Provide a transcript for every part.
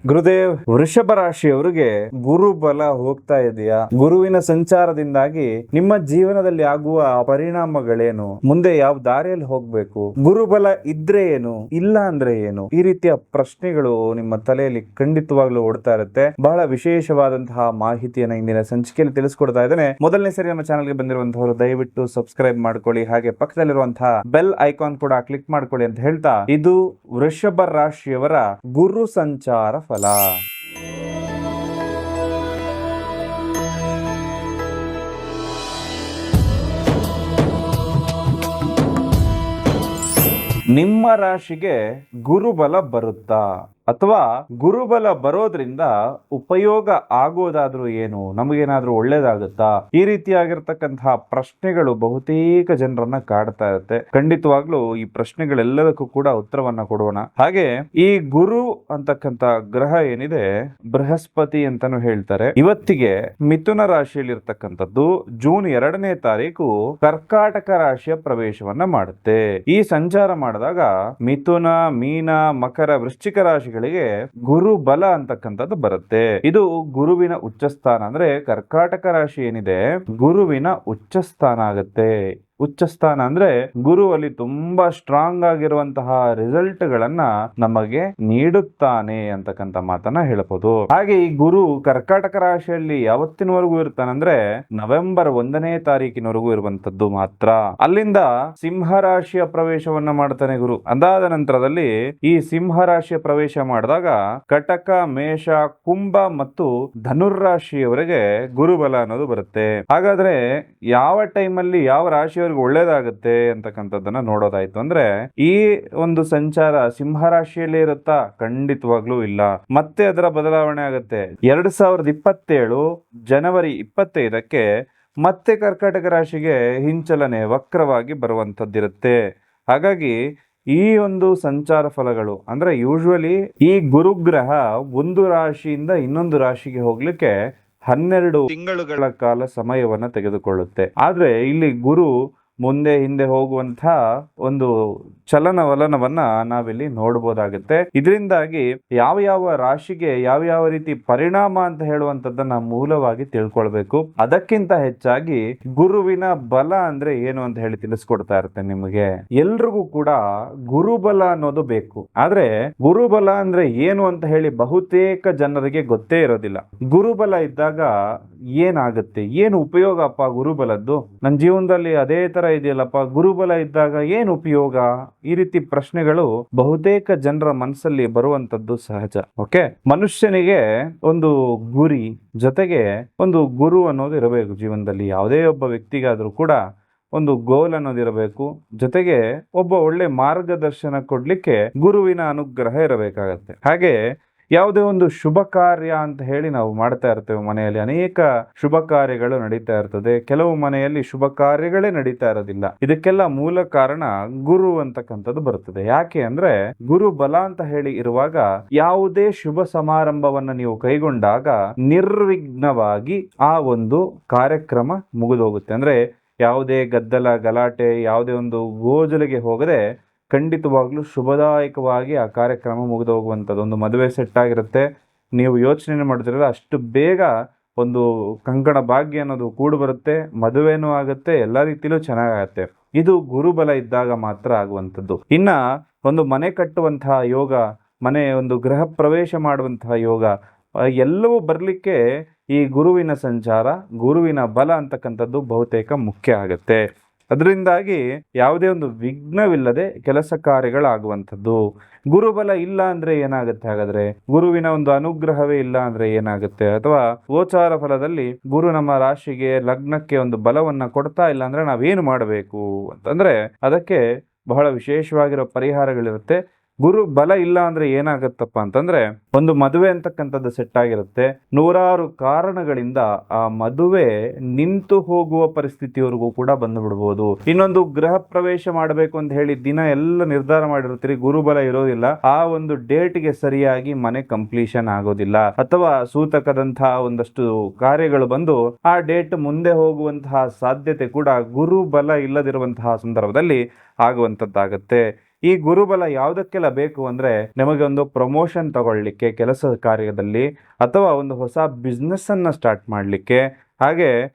ಗುರುದೇವ್, ವೃಷಭ ರಾಶಿಯವರಿಗೆ ಗುರು ಬಲ ಹೋಗ್ತಾ ಇದೆಯಾ? ಗುರುವಿನ ಸಂಚಾರದಿಂದಾಗಿ ನಿಮ್ಮ ಜೀವನದಲ್ಲಿ ಆಗುವ ಪರಿಣಾಮಗಳೇನು? ಮುಂದೆ ಯಾವ ದಾರಿಯಲ್ಲಿ ಹೋಗ್ಬೇಕು? ಗುರುಬಲ ಇದ್ರೆ ಏನು, ಇಲ್ಲ ಅಂದ್ರೆ ಏನು? ಈ ರೀತಿಯ ಪ್ರಶ್ನೆಗಳು ನಿಮ್ಮ ತಲೆಯಲ್ಲಿ ಖಂಡಿತವಾಗ್ಲೂ ಓಡ್ತಾ ಇರುತ್ತೆ. ಬಹಳ ವಿಶೇಷವಾದಂತಹ ಮಾಹಿತಿಯನ್ನ ಇಂದಿನ ಸಂಚಿಕೆಯಲ್ಲಿ ತಿಳಿಸ್ಕೊಡ್ತಾ ಇದ್ದೇನೆ. ಮೊದಲನೇ ಸರಿ ನಮ್ಮ ಚಾನಲ್ಗೆ ಬಂದಿರುವಂತವರು ದಯವಿಟ್ಟು ಸಬ್ಸ್ಕ್ರೈಬ್ ಮಾಡ್ಕೊಳ್ಳಿ, ಹಾಗೆ ಪಕ್ಕದಲ್ಲಿರುವಂತಹ ಬೆಲ್ ಐಕಾನ್ ಕೂಡ ಕ್ಲಿಕ್ ಮಾಡ್ಕೊಳ್ಳಿ ಅಂತ ಹೇಳ್ತಾ, ಇದು ವೃಷಭ ರಾಶಿಯವರ ಗುರು ಸಂಚಾರ ಫಲ. ನಿಮ್ಮ ರಾಶಿಗೆ ಗುರುಬಲ ಬರುತ್ತಾ ಅಥವಾ ಗುರುಬಲ ಬರೋದ್ರಿಂದ ಉಪಯೋಗ ಆಗೋದಾದ್ರೂ ಏನು? ನಮಗೇನಾದ್ರೂ ಒಳ್ಳೇದಾಗುತ್ತಾ? ಈ ರೀತಿಯಾಗಿರ್ತಕ್ಕಂತಹ ಪ್ರಶ್ನೆಗಳು ಬಹುತೇಕ ಜನರನ್ನ ಕಾಡ್ತಾ ಇರುತ್ತೆ. ಖಂಡಿತವಾಗ್ಲೂ ಈ ಪ್ರಶ್ನೆಗಳೆಲ್ಲದಕ್ಕೂ ಕೂಡ ಉತ್ತರವನ್ನ ಕೊಡೋಣ. ಹಾಗೆ ಈ ಗುರು ಅಂತಕ್ಕಂತ ಗ್ರಹ ಏನಿದೆ, ಬೃಹಸ್ಪತಿ ಅಂತಾನು ಹೇಳ್ತಾರೆ, ಇವತ್ತಿಗೆ ಮಿಥುನ ರಾಶಿಯಲ್ಲಿ ಇರ್ತಕ್ಕಂಥದ್ದು ಜೂನ್ 2ನೇ ತಾರೀಕು ಕರ್ಕಾಟಕ ರಾಶಿಯ ಪ್ರವೇಶವನ್ನ ಮಾಡುತ್ತೆ. ಈ ಸಂಚಾರ ಮಾಡಿದಾಗ ಮಿಥುನ, ಮೀನ, ಮಕರ, ವೃಶ್ಚಿಕ ರಾಶಿಗಳಿಗೆ ಗುರು ಬಲ ಅಂತಕ್ಕಂಥದ್ದು ಬರುತ್ತೆ. ಇದು ಗುರುವಿನ ಉಚ್ಚ ಸ್ಥಾನ. ಅಂದ್ರೆ ಕರ್ಕಾಟಕ ರಾಶಿ ಏನಿದೆ, ಗುರುವಿನ ಉಚ್ಚ ಸ್ಥಾನ ಆಗುತ್ತೆ. ಉಚ್ಚ ಸ್ಥಾನ ಅಂದ್ರೆ ಗುರು ಅಲ್ಲಿ ತುಂಬಾ ಸ್ಟ್ರಾಂಗ್ ಆಗಿರುವಂತಹ ರಿಸಲ್ಟ್ ಗಳನ್ನ ನಮಗೆ ನೀಡುತ್ತಾನೆ ಅಂತಕ್ಕಂಥ ಮಾತನ್ನ ಹೇಳಬಹುದು. ಹಾಗೆ ಈ ಗುರು ಕರ್ಕಾಟಕ ರಾಶಿಯಲ್ಲಿ ಯಾವತ್ತಿನವರೆಗೂ ಇರ್ತಾನಂದ್ರೆ ನವೆಂಬರ್ 1ನೇ ತಾರೀಕಿನವರೆಗೂ ಇರುವಂತದ್ದು ಮಾತ್ರ. ಅಲ್ಲಿಂದ ಸಿಂಹ ರಾಶಿಯ ಪ್ರವೇಶವನ್ನ ಮಾಡ್ತಾನೆ ಗುರು. ಅದಾದ ನಂತರದಲ್ಲಿ ಈ ಸಿಂಹ ರಾಶಿಯ ಪ್ರವೇಶ ಮಾಡಿದಾಗ ಕಟಕ, ಮೇಷ, ಕುಂಭ ಮತ್ತು ಧನುರ್ರಾಶಿಯವರೆಗೆ ಗುರುಬಲ ಅನ್ನೋದು ಬರುತ್ತೆ. ಹಾಗಾದ್ರೆ ಯಾವ ಟೈಮಲ್ಲಿ ಯಾವ ರಾಶಿಯ ಒಳ್ಳೇದಾಗುತ್ತೆ ಅಂತಕ್ಕಂಥದ್ದನ್ನ ನೋಡೋದಾಯ್ತು ಅಂದ್ರೆ, ಈ ಒಂದು ಸಂಚಾರ ಸಿಂಹ ರಾಶಿಯಲ್ಲೇ ಇರುತ್ತಾ? ಖಂಡಿತವಾಗ್ಲೂ ಇಲ್ಲ. ಮತ್ತೆ ಅದರ ಬದಲಾವಣೆ ಆಗುತ್ತೆ. 2027 ಜನವರಿ 25ಕ್ಕೆ ಮತ್ತೆ ಕರ್ಕಾಟಕ ರಾಶಿಗೆ ಹಿಂಚಲನೆ ವಕ್ರವಾಗಿ ಬರುವಂತದ್ದಿರುತ್ತೆ. ಹಾಗಾಗಿ ಈ ಒಂದು ಸಂಚಾರ ಫಲಗಳು ಅಂದ್ರೆ ಯೂಶುವಲಿ ಈ ಗುರುಗ್ರಹ ಒಂದು ರಾಶಿಯಿಂದ ಇನ್ನೊಂದು ರಾಶಿಗೆ ಹೋಗ್ಲಿಕ್ಕೆ 12 ತಿಂಗಳುಗಳ ಕಾಲ ಸಮಯವನ್ನ ತೆಗೆದುಕೊಳ್ಳುತ್ತೆ. ಆದ್ರೆ ಇಲ್ಲಿ ಗುರು ಮುಂದೆ ಹಿಂದೆ ಹೋಗುವಂತ ಒಂದು ಚಲನವಲನವನ್ನ ನಾವಿಲ್ಲಿ ನೋಡಬಹುದಾಗುತ್ತೆ. ಇದರಿಂದಾಗಿ ಯಾವ ಯಾವ ರಾಶಿಗೆ ಯಾವ ಯಾವ ರೀತಿ ಪರಿಣಾಮ ಅಂತ ಹೇಳುವಂತದ್ದನ್ನ ಮೂಲವಾಗಿ ತಿಳ್ಕೊಳ್ಬೇಕು. ಅದಕ್ಕಿಂತ ಹೆಚ್ಚಾಗಿ ಗುರುವಿನ ಬಲ ಅಂದ್ರೆ ಏನು ಅಂತ ಹೇಳಿ ತಿಳಿಸ್ಕೊಡ್ತಾ ಇರುತ್ತೆ ನಿಮಗೆ. ಎಲ್ರಿಗೂ ಕೂಡ ಗುರುಬಲ ಅನ್ನೋದು ಬೇಕು. ಆದ್ರೆ ಗುರುಬಲ ಅಂದ್ರೆ ಏನು ಅಂತ ಹೇಳಿ ಬಹುತೇಕ ಜನರಿಗೆ ಗೊತ್ತೇ ಇರೋದಿಲ್ಲ. ಗುರುಬಲ ಇದ್ದಾಗ ಏನಾಗುತ್ತೆ, ಏನು ಉಪಯೋಗಪ್ಪ ಗುರುಬಲದ್ದು? ನನ್ನ ಜೀವನದಲ್ಲಿ ಅದೇ ತರ ಇದೆಯಲ್ಲಪ್ಪ, ಗುರುಬಲ ಇದ್ದಾಗ ಏನು ಉಪಯೋಗ? ಈ ರೀತಿ ಪ್ರಶ್ನೆಗಳು ಬಹುತೇಕ ಜನರ ಮನಸ್ಸಲ್ಲಿ ಬರುವಂತದ್ದು ಸಹಜ. ಓಕೆ, ಮನುಷ್ಯನಿಗೆ ಒಂದು ಗುರಿ ಜೊತೆಗೆ ಒಂದು ಗುರು ಅನ್ನೋದು ಇರಬೇಕು ಜೀವನದಲ್ಲಿ. ಯಾವುದೇ ಒಬ್ಬ ವ್ಯಕ್ತಿಗಾದ್ರೂ ಕೂಡ ಒಂದು ಗೋಲ್ ಅನ್ನೋದಿರಬೇಕು. ಜೊತೆಗೆ ಒಬ್ಬ ಒಳ್ಳೆ ಮಾರ್ಗದರ್ಶನ ಕೊಡ್ಲಿಕ್ಕೆ ಗುರುವಿನ ಅನುಗ್ರಹ ಇರಬೇಕಾಗತ್ತೆ. ಹಾಗೆ ಯಾವುದೇ ಒಂದು ಶುಭ ಕಾರ್ಯ ಅಂತ ಹೇಳಿ ನಾವು ಮಾಡ್ತಾ ಇರ್ತೇವೆ. ಮನೆಯಲ್ಲಿ ಅನೇಕ ಶುಭ ಕಾರ್ಯಗಳು ನಡೀತಾ ಇರ್ತದೆ. ಕೆಲವು ಮನೆಯಲ್ಲಿ ಶುಭ ಕಾರ್ಯಗಳೇ ನಡೀತಾ ಇರೋದಿಲ್ಲ. ಇದಕ್ಕೆಲ್ಲ ಮೂಲ ಕಾರಣ ಗುರು ಅಂತಕ್ಕಂಥದ್ದು ಬರ್ತದೆ. ಯಾಕೆ ಅಂದ್ರೆ ಗುರು ಬಲ ಅಂತ ಹೇಳಿ ಇರುವಾಗ ಯಾವುದೇ ಶುಭ ಸಮಾರಂಭವನ್ನ ನೀವು ಕೈಗೊಂಡಾಗ ನಿರ್ವಿಘ್ನವಾಗಿ ಆ ಒಂದು ಕಾರ್ಯಕ್ರಮ ಮುಗಿದೋಗುತ್ತೆ. ಅಂದ್ರೆ ಯಾವುದೇ ಗದ್ದಲ ಗಲಾಟೆ, ಯಾವುದೇ ಒಂದು ಗೋಜಲಿಗೆ ಹೋಗದೆ ಖಂಡಿತವಾಗ್ಲೂ ಶುಭದಾಯಕವಾಗಿ ಆ ಕಾರ್ಯಕ್ರಮ ಮುಗಿದು ಹೋಗುವಂಥದ್ದು. ಒಂದು ಮದುವೆ ಸೆಟ್ ಆಗಿರುತ್ತೆ, ನೀವು ಯೋಚನೆ ಮಾಡಿದ್ರೆ ಅಷ್ಟು ಬೇಗ ಒಂದು ಕಂಕಣ ಭಾಗ್ಯ ಅನ್ನೋದು ಕೂಡು ಬರುತ್ತೆ, ಮದುವೆನೂ ಆಗುತ್ತೆ, ಎಲ್ಲ ರೀತಿಲೂ ಚೆನ್ನಾಗಾಗತ್ತೆ. ಇದು ಗುರುಬಲ ಇದ್ದಾಗ ಮಾತ್ರ ಆಗುವಂಥದ್ದು. ಇನ್ನ ಒಂದು ಮನೆ ಕಟ್ಟುವಂತಹ ಯೋಗ, ಮನೆ ಒಂದು ಗೃಹ ಪ್ರವೇಶ ಮಾಡುವಂತಹ ಯೋಗ, ಎಲ್ಲವೂ ಬರಲಿಕ್ಕೆ ಈ ಗುರುವಿನ ಸಂಚಾರ, ಗುರುವಿನ ಬಲ ಅಂತಕ್ಕಂಥದ್ದು ಬಹುತೇಕ ಮುಖ್ಯ ಆಗುತ್ತೆ. ಅದರಿಂದಾಗಿ ಯಾವುದೇ ಒಂದು ವಿಘ್ನವಿಲ್ಲದೆ ಕೆಲಸ ಕಾರ್ಯಗಳಾಗುವಂಥದ್ದು. ಗುರುಬಲ ಇಲ್ಲ ಅಂದ್ರೆ ಏನಾಗುತ್ತೆ? ಹಾಗಾದ್ರೆ ಗುರುವಿನ ಒಂದು ಅನುಗ್ರಹವೇ ಇಲ್ಲ ಅಂದ್ರೆ ಏನಾಗುತ್ತೆ? ಅಥವಾ ಗೋಚಾರ ಫಲದಲ್ಲಿ ಗುರು ನಮ್ಮ ರಾಶಿಗೆ ಲಗ್ನಕ್ಕೆ ಒಂದು ಬಲವನ್ನ ಕೊಡ್ತಾ ಇಲ್ಲ ಅಂದ್ರೆ ನಾವೇನು ಮಾಡಬೇಕು ಅಂತಂದ್ರೆ, ಅದಕ್ಕೆ ಬಹಳ ವಿಶೇಷವಾಗಿರೋ ಪರಿಹಾರಗಳಿರುತ್ತೆ. ಗುರು ಬಲ ಇಲ್ಲ ಅಂದ್ರೆ ಏನಾಗತ್ತಪ್ಪ ಅಂತಂದ್ರೆ, ಒಂದು ಮದುವೆ ಅಂತಕ್ಕಂಥದ್ದು ಸೆಟ್ ಆಗಿರುತ್ತೆ, ನೂರಾರು ಕಾರಣಗಳಿಂದ ಆ ಮದುವೆ ನಿಂತು ಹೋಗುವ ಪರಿಸ್ಥಿತಿವರೆಗೂ ಕೂಡ ಬಂದು ಬಿಡ್ಬೋದು. ಇನ್ನೊಂದು ಗೃಹ ಪ್ರವೇಶ ಮಾಡಬೇಕು ಅಂತ ಹೇಳಿ ದಿನ ಎಲ್ಲ ನಿರ್ಧಾರ ಮಾಡಿರ್ತೀರಿ, ಗುರುಬಲ ಇರೋದಿಲ್ಲ, ಆ ಒಂದು ಡೇಟ್ಗೆ ಸರಿಯಾಗಿ ಮನೆ ಕಂಪ್ಲೀಷನ್ ಆಗೋದಿಲ್ಲ, ಅಥವಾ ಸೂತಕದಂತಹ ಒಂದಷ್ಟು ಕಾರ್ಯಗಳು ಬಂದು ಆ ಡೇಟ್ ಮುಂದೆ ಹೋಗುವಂತಹ ಸಾಧ್ಯತೆ ಕೂಡ ಗುರು ಬಲ ಇಲ್ಲದಿರುವಂತಹ ಸಂದರ್ಭದಲ್ಲಿ ಆಗುವಂತದ್ದಾಗತ್ತೆ. ಈ ಗುರುಬಲ ಯಾವುದಕ್ಕೆಲ್ಲ ಬೇಕು ಅಂದ್ರೆ ನಿಮಗೆ ಒಂದು ಪ್ರಮೋಷನ್ ತಗೊಳ್ಳಿಕ್ಕೆ ಕೆಲಸ ಕಾರ್ಯದಲ್ಲಿ, ಅಥವಾ ಒಂದು ಹೊಸ ಬಿಸ್ನೆಸ್ ಅನ್ನ ಸ್ಟಾರ್ಟ್ ಮಾಡಲಿಕ್ಕೆ, ಹಾಗೆ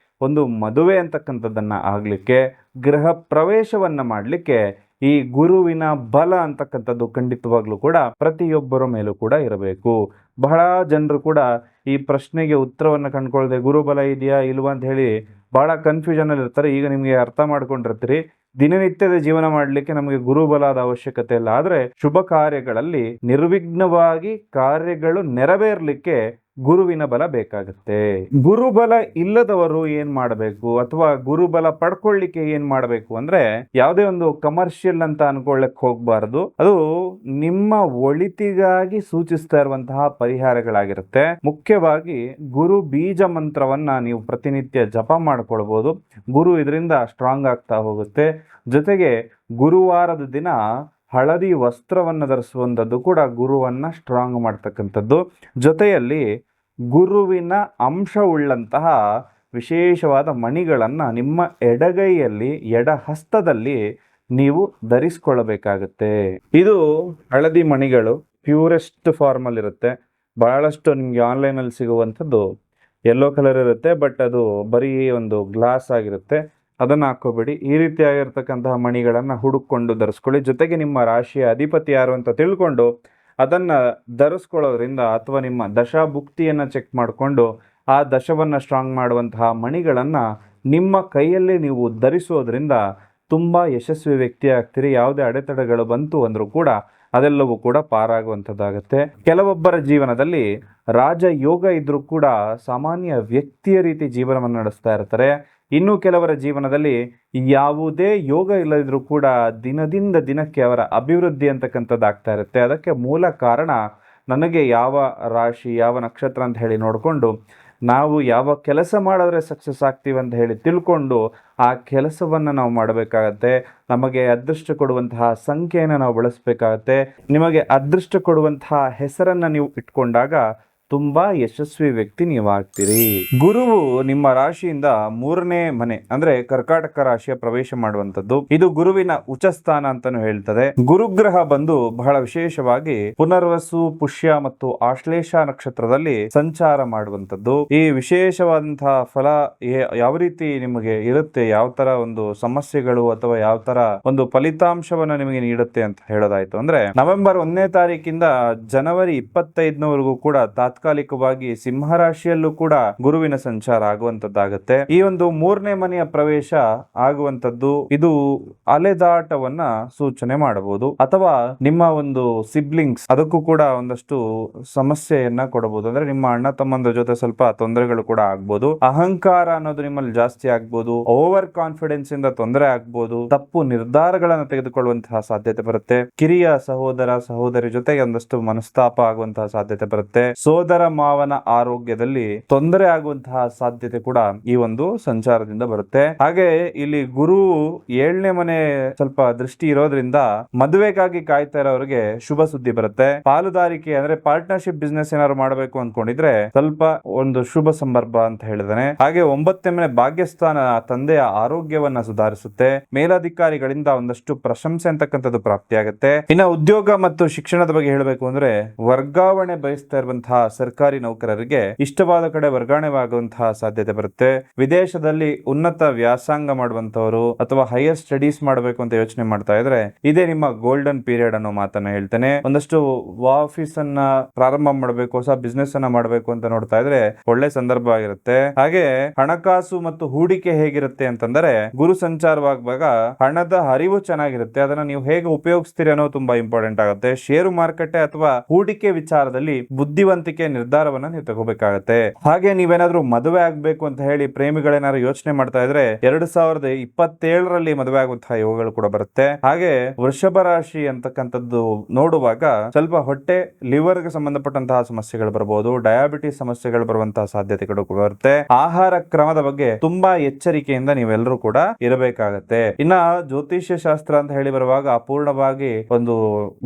ಒಂದು ಮದುವೆ ಅಂತಕ್ಕಂಥದ್ದನ್ನ ಆಗ್ಲಿಕ್ಕೆ, ಗೃಹ ಪ್ರವೇಶವನ್ನ ಮಾಡಲಿಕ್ಕೆ ಈ ಗುರುವಿನ ಬಲ ಅಂತಕ್ಕಂಥದ್ದು ಖಂಡಿತವಾಗ್ಲೂ ಕೂಡ ಪ್ರತಿಯೊಬ್ಬರ ಮೇಲೂ ಕೂಡ ಇರಬೇಕು. ಬಹಳ ಜನರು ಕೂಡ ಈ ಪ್ರಶ್ನೆಗೆ ಉತ್ತರವನ್ನು ಕಂಡುಕೊಳ್ಳದೆ ಗುರುಬಲ ಇದೆಯಾ ಇಲ್ವಾ ಅಂತ ಹೇಳಿ ಬಹಳ ಕನ್ಫ್ಯೂಷನ್ ಅಲ್ಲಿ ಇರ್ತಾರೆ. ಈಗ ನಿಮಗೆ ಅರ್ಥ ಮಾಡ್ಕೊಂಡಿರ್ತೀರಿ, ದಿನನಿತ್ಯದ ಜೀವನ ಮಾಡಲಿಕ್ಕೆ ನಮಗೆ ಗುರುಬಲದ ಅವಶ್ಯಕತೆ ಇಲ್ಲ. ಆದ್ರೆ ಶುಭ ಕಾರ್ಯಗಳಲ್ಲಿ ನಿರ್ವಿಘ್ನವಾಗಿ ಕಾರ್ಯಗಳು ನೆರವೇರ್ಲಿಕ್ಕೆ ಗುರುವಿನ ಬಲ ಬೇಕಾಗುತ್ತೆ. ಗುರುಬಲ ಇಲ್ಲದವರು ಏನ್ ಮಾಡಬೇಕು, ಅಥವಾ ಗುರುಬಲ ಪಡ್ಕೊಳ್ಳಿಕ್ಕೆ ಏನ್ ಮಾಡಬೇಕು ಅಂದ್ರೆ, ಯಾವುದೇ ಒಂದು ಕಮರ್ಷಿಯಲ್ ಅಂತ ಅನ್ಕೊಳ್ಳಕ್ ಹೋಗ್ಬಾರ್ದು. ಅದು ನಿಮ್ಮ ಒಳಿತಿಗಾಗಿ ಸೂಚಿಸ್ತಾ ಇರುವಂತಹ ಪರಿಹಾರಗಳಾಗಿರುತ್ತೆ. ಮುಖ್ಯವಾಗಿ ಗುರು ಬೀಜ ಮಂತ್ರವನ್ನ ನೀವು ಪ್ರತಿನಿತ್ಯ ಜಪ ಮಾಡ್ಕೊಳ್ಬಹುದು. ಗುರು ಇದರಿಂದ ಸ್ಟ್ರಾಂಗ್ ಆಗ್ತಾ ಹೋಗುತ್ತೆ. ಜೊತೆಗೆ ಗುರುವಾರದ ದಿನ ಹಳದಿ ವಸ್ತ್ರವನ್ನು ಧರಿಸುವಂಥದ್ದು ಕೂಡ ಗುರುವನ್ನ ಸ್ಟ್ರಾಂಗ್ ಮಾಡ್ತಕ್ಕಂಥದ್ದು. ಜೊತೆಯಲ್ಲಿ ಗುರುವಿನ ಅಂಶವುಳ್ಳಂತಹ ವಿಶೇಷವಾದ ಮಣಿಗಳನ್ನ ನಿಮ್ಮ ಎಡಗೈಯಲ್ಲಿ, ಎಡ ಹಸ್ತದಲ್ಲಿ ನೀವು ಧರಿಸ್ಕೊಳ್ಳಬೇಕಾಗುತ್ತೆ. ಇದು ಹಳದಿ ಮಣಿಗಳು ಪ್ಯೂರೆಸ್ಟ್ ಫಾರ್ಮಲ್ ಇರುತ್ತೆ. ಬಹಳಷ್ಟು ನಿಮ್ಗೆ ಆನ್ಲೈನಲ್ಲಿ ಸಿಗುವಂಥದ್ದು ಯೆಲ್ಲೋ ಕಲರ್ ಇರುತ್ತೆ, ಬಟ್ ಅದು ಬರೀ ಒಂದು ಗ್ಲಾಸ್ ಆಗಿರುತ್ತೆ. ಅದನ್ನು ಹಾಕೋಬೇಡಿ. ಈ ರೀತಿಯಾಗಿರ್ತಕ್ಕಂತಹ ಮಣಿಗಳನ್ನು ಹುಡುಕೊಂಡು ಧರಿಸ್ಕೊಳ್ಳಿ. ಜೊತೆಗೆ ನಿಮ್ಮ ರಾಶಿಯ ಅಧಿಪತಿ ಯಾರು ಅಂತ ತಿಳ್ಕೊಂಡು ಅದನ್ನು ಧರಿಸ್ಕೊಳ್ಳೋದ್ರಿಂದ, ಅಥವಾ ನಿಮ್ಮ ದಶಾಭುಕ್ತಿಯನ್ನು ಚೆಕ್ ಮಾಡಿಕೊಂಡು ಆ ದಶವನ್ನು ಸ್ಟ್ರಾಂಗ್ ಮಾಡುವಂತಹ ಮಣಿಗಳನ್ನು ನಿಮ್ಮ ಕೈಯಲ್ಲಿ ನೀವು ಧರಿಸೋದ್ರಿಂದ ತುಂಬ ಯಶಸ್ವಿ ವ್ಯಕ್ತಿ ಆಗ್ತೀರಿ. ಯಾವುದೇ ಅಡೆತಡೆಗಳು ಬಂತು ಅಂದರೂ ಕೂಡ ಅದೆಲ್ಲವೂ ಕೂಡ ಪಾರಾಗುವಂಥದ್ದಾಗತ್ತೆ. ಕೆಲವೊಬ್ಬರ ಜೀವನದಲ್ಲಿ ರಾಜಯೋಗ ಇದ್ರೂ ಕೂಡ ಸಾಮಾನ್ಯ ವ್ಯಕ್ತಿಯ ರೀತಿ ಜೀವನವನ್ನು ನಡೆಸ್ತಾ ಇರ್ತಾರೆ. ಇನ್ನು ಕೆಲವರ ಜೀವನದಲ್ಲಿ ಯಾವುದೇ ಯೋಗ ಇಲ್ಲದಿದ್ರೂ ಕೂಡ ದಿನದಿಂದ ದಿನಕ್ಕೆ ಅವರ ಅಭಿವೃದ್ಧಿ ಅಂತಕ್ಕಂಥದ್ದು ಆಗ್ತಾ ಇರುತ್ತೆ. ಅದಕ್ಕೆ ಮೂಲ ಕಾರಣ ನನಗೆ ಯಾವ ರಾಶಿ, ಯಾವ ನಕ್ಷತ್ರ ಅಂತ ಹೇಳಿ ನೋಡಿಕೊಂಡು ನಾವು ಯಾವ ಕೆಲಸ ಮಾಡಿದ್ರೆ ಸಕ್ಸಸ್ ಆಗ್ತೀವಿ ಅಂತ ಹೇಳಿ ತಿಳ್ಕೊಂಡು ಆ ಕೆಲಸವನ್ನು ನಾವು ಮಾಡಬೇಕಾಗತ್ತೆ. ನಮಗೆ ಅದೃಷ್ಟ ಕೊಡುವಂತಹ ಸಂಖ್ಯೆಯನ್ನು ನಾವು ಬಳಸಬೇಕಾಗತ್ತೆ. ನಿಮಗೆ ಅದೃಷ್ಟ ಕೊಡುವಂತಹ ಹೆಸರನ್ನು ನೀವು ಇಟ್ಕೊಂಡಾಗ ತುಂಬಾ ಯಶಸ್ವಿ ವ್ಯಕ್ತಿ ನೀವು ಆಗ್ತೀರಿ. ಗುರುವು ನಿಮ್ಮ ರಾಶಿಯಿಂದ 3ನೇ ಮನೆ ಅಂದ್ರೆ ಕರ್ಕಾಟಕ ರಾಶಿಯ ಪ್ರವೇಶ ಮಾಡುವಂತದ್ದು. ಇದು ಗುರುವಿನ ಉಚ್ಚ ಸ್ಥಾನ ಅಂತಾನು ಹೇಳ್ತದೆ. ಗುರುಗ್ರಹ ಬಂದು ಬಹಳ ವಿಶೇಷವಾಗಿ ಪುನರ್ವಸು, ಪುಷ್ಯ ಮತ್ತು ಆಶ್ಲೇಷ ನಕ್ಷತ್ರದಲ್ಲಿ ಸಂಚಾರ ಮಾಡುವಂತದ್ದು. ಈ ವಿಶೇಷವಾದಂತಹ ಫಲ ಯಾವ ರೀತಿ ನಿಮಗೆ ಇರುತ್ತೆ, ಯಾವ ತರ ಒಂದು ಸಮಸ್ಯೆಗಳು ಅಥವಾ ಯಾವ ತರ ಒಂದು ಫಲಿತಾಂಶವನ್ನ ನಿಮಗೆ ನೀಡುತ್ತೆ ಅಂತ ಹೇಳೋದಾಯ್ತು ಅಂದ್ರೆ, ನವೆಂಬರ್ 1ನೇ ತಾರೀಕಿಂದ ಜನವರಿ 25ನವರೆಗೂ ಕೂಡ ತಾತ್ಕಾಲಿಕವಾಗಿ ಸಿಂಹರಾಶಿಯಲ್ಲೂ ಕೂಡ ಗುರುವಿನ ಸಂಚಾರ ಆಗುವಂತದ್ದಾಗುತ್ತೆ. ಈ ಒಂದು 3ನೇ ಮನೆಯ ಪ್ರವೇಶ ಆಗುವಂತದ್ದು ಇದು ಅಲೆದಾಟವನ್ನ ಸೂಚನೆ ಮಾಡಬಹುದು, ಅಥವಾ ನಿಮ್ಮ ಒಂದು ಸಿಬ್ಲಿಂಗ್ಸ್ ಅದಕ್ಕೂ ಕೂಡ ಒಂದಷ್ಟು ಸಮಸ್ಯೆಯನ್ನ ಕೊಡಬಹುದು. ಅಂದ್ರೆ ನಿಮ್ಮ ಅಣ್ಣ ತಮ್ಮಂದ್ರ ಜೊತೆ ಸ್ವಲ್ಪ ತೊಂದರೆಗಳು ಕೂಡ ಆಗ್ಬೋದು. ಅಹಂಕಾರ ಅನ್ನೋದು ನಿಮ್ಮಲ್ಲಿ ಜಾಸ್ತಿ ಆಗ್ಬೋದು. ಓವರ್ ಕಾನ್ಫಿಡೆನ್ಸ್ ಇಂದ ತೊಂದರೆ ಆಗ್ಬೋದು. ತಪ್ಪು ನಿರ್ಧಾರಗಳನ್ನು ತೆಗೆದುಕೊಳ್ಳುವಂತಹ ಸಾಧ್ಯತೆ ಬರುತ್ತೆ. ಕಿರಿಯ ಸಹೋದರ ಸಹೋದರಿ ಜೊತೆಗೆ ಒಂದಷ್ಟು ಮನಸ್ತಾಪ ಆಗುವಂತಹ ಸಾಧ್ಯತೆ ಬರುತ್ತೆ. ಸೋದರ ಮಾವನ ಆರೋಗ್ಯದಲ್ಲಿ ತೊಂದರೆ ಆಗುವಂತಹ ಸಾಧ್ಯತೆ ಕೂಡ ಈ ಒಂದು ಸಂಚಾರದಿಂದ ಬರುತ್ತೆ. ಹಾಗೆ ಇಲ್ಲಿ ಗುರು 7ನೇ ಮನೆ ಸ್ವಲ್ಪ ದೃಷ್ಟಿ ಇರೋದ್ರಿಂದ ಮದುವೆಗಾಗಿ ಕಾಯ್ತಾ ಇರೋರಿಗೆ ಶುಭ ಸುದ್ದಿ ಬರುತ್ತೆ. ಪಾಲುದಾರಿಕೆ ಅಂದ್ರೆ ಪಾರ್ಟ್ನರ್ಶಿಪ್ ಬಿಸ್ನೆಸ್ ಏನಾದ್ರು ಮಾಡಬೇಕು ಅನ್ಕೊಂಡಿದ್ರೆ ಸ್ವಲ್ಪ ಒಂದು ಶುಭ ಸಂದರ್ಭ ಅಂತ ಹೇಳಿದಾನೆ. ಹಾಗೆ 9ನೇ ಮನೆ ಭಾಗ್ಯಸ್ಥಾನ ತಂದೆಯ ಆರೋಗ್ಯವನ್ನ ಸುಧಾರಿಸುತ್ತೆ. ಮೇಲಧಿಕಾರಿಗಳಿಂದ ಒಂದಷ್ಟು ಪ್ರಶಂಸೆ ಅಂತಕ್ಕಂಥದ್ದು ಪ್ರಾಪ್ತಿಯಾಗುತ್ತೆ. ಇನ್ನು ಉದ್ಯೋಗ ಮತ್ತು ಶಿಕ್ಷಣದ ಬಗ್ಗೆ ಹೇಳಬೇಕು ಅಂದ್ರೆ, ವರ್ಗಾವಣೆ ಬಯಸ್ತಾ ಇರುವಂತಹ ಸರ್ಕಾರಿ ನೌಕರರಿಗೆ ಇಷ್ಟವಾದ ಕಡೆ ವರ್ಗಾವಣೆಯಾಗುವಂತಹ ಸಾಧ್ಯತೆ ಬರುತ್ತೆ. ವಿದೇಶದಲ್ಲಿ ಉನ್ನತ ವ್ಯಾಸಂಗ ಮಾಡುವಂತವರು ಅಥವಾ ಹೈಯರ್ ಸ್ಟಡೀಸ್ ಮಾಡಬೇಕು ಅಂತ ಯೋಚನೆ ಮಾಡ್ತಾ ಇದ್ರೆ ಇದೇ ನಿಮ್ಮ ಗೋಲ್ಡನ್ ಪೀರಿಯಡ್ ಅನ್ನೋ ಮಾತನ್ನ ಹೇಳ್ತೇನೆ. ಒಂದಷ್ಟು ಆಫೀಸ್ ಅನ್ನ ಪ್ರಾರಂಭ ಮಾಡಬೇಕು, ಹೊಸ ಬಿಸ್ನೆಸ್ ಅನ್ನ ಮಾಡಬೇಕು ಅಂತ ನೋಡ್ತಾ ಇದ್ರೆ ಒಳ್ಳೆ ಸಂದರ್ಭ ಆಗಿರುತ್ತೆ. ಹಾಗೆ ಹಣಕಾಸು ಮತ್ತು ಹೂಡಿಕೆ ಹೇಗಿರುತ್ತೆ ಅಂತಂದ್ರೆ, ಗುರು ಸಂಚಾರವಾಗುವಾಗ ಹಣದ ಹರಿವು ಚೆನ್ನಾಗಿರುತ್ತೆ. ಅದನ್ನ ನೀವು ಹೇಗೆ ಉಪಯೋಗಿಸ್ತೀರಿ ಅನ್ನೋದು ತುಂಬಾ ಇಂಪಾರ್ಟೆಂಟ್ ಆಗುತ್ತೆ. ಷೇರು ಮಾರುಕಟ್ಟೆ ಅಥವಾ ಹೂಡಿಕೆ ವಿಚಾರದಲ್ಲಿ ಬುದ್ಧಿವಂತಿಕೆ ನಿರ್ಧಾರವನ್ನ ನೀವು ತಗೋಬೇಕಾಗತ್ತೆ. ಹಾಗೆ ನೀವೇನಾದ್ರೂ ಮದುವೆ ಆಗ್ಬೇಕು ಅಂತ ಹೇಳಿ ಪ್ರೇಮಿಗಳೇನಾದ್ರು ಯೋಚನೆ ಮಾಡ್ತಾ ಇದ್ರೆ 2027ರಲ್ಲಿ ಮದುವೆ ಆಗುವಂತಹ ಯೋಗಗಳು ಕೂಡ ಬರುತ್ತೆ. ಹಾಗೆ ವೃಷಭ ರಾಶಿ ಅಂತಕ್ಕಂಥದ್ದು ನೋಡುವಾಗ ಸ್ವಲ್ಪ ಹೊಟ್ಟೆ, ಲಿವರ್ ಗೆ ಸಂಬಂಧಪಟ್ಟಂತಹ ಸಮಸ್ಯೆಗಳು ಬರಬಹುದು. ಡಯಾಬಿಟಿಸ್ ಸಮಸ್ಯೆಗಳು ಬರುವಂತಹ ಸಾಧ್ಯತೆಗಳು ಕೂಡ ಬರುತ್ತೆ. ಆಹಾರ ಕ್ರಮದ ಬಗ್ಗೆ ತುಂಬಾ ಎಚ್ಚರಿಕೆಯಿಂದ ನೀವೆಲ್ಲರೂ ಕೂಡ ಇರಬೇಕಾಗತ್ತೆ. ಇನ್ನ ಜ್ಯೋತಿಷ್ಯ ಶಾಸ್ತ್ರ ಅಂತ ಹೇಳಿ ಬರುವಾಗ ಅಪೂರ್ಣವಾಗಿ ಒಂದು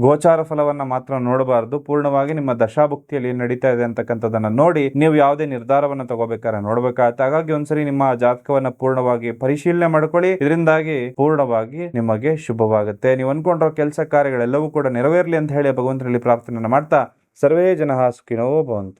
ಗೋಚಾರ ಫಲವನ್ನ ಮಾತ್ರ ನೋಡಬಾರದು. ಪೂರ್ಣವಾಗಿ ನಿಮ್ಮ ದಶಾಭುಕ್ತಿಯಲ್ಲಿ ಏನ್ ನಡೀತಾ ನಡೀತಾ ಇದೆ ಅಂತಕ್ಕಂಥದ್ದನ್ನ ನೋಡಿ ನೀವು ಯಾವುದೇ ನಿರ್ಧಾರವನ್ನ ತಗೋಬೇಕಾದ್ರೆ ನೋಡ್ಬೇಕಾಗತ್ತೆ. ಹಾಗಾಗಿ ಒಂದ್ಸರಿ ನಿಮ್ಮ ಜಾತಕವನ್ನ ಪೂರ್ಣವಾಗಿ ಪರಿಶೀಲನೆ ಮಾಡ್ಕೊಳ್ಳಿ. ಇದರಿಂದಾಗಿ ಪೂರ್ಣವಾಗಿ ನಿಮಗೆ ಶುಭವಾಗುತ್ತೆ. ನೀವು ಅನ್ಕೊಂಡಿರೋ ಕೆಲಸ ಕಾರ್ಯಗಳೆಲ್ಲವೂ ಕೂಡ ನೆರವೇರ್ಲಿ ಅಂತ ಹೇಳಿ ಭಗವಂತನಲ್ಲಿ ಪ್ರಾರ್ಥನೆಯನ್ನ ಮಾಡ್ತಾ ಸರ್ವೇ ಜನಃ ಸುಖಿನೋ ಭವಂತು.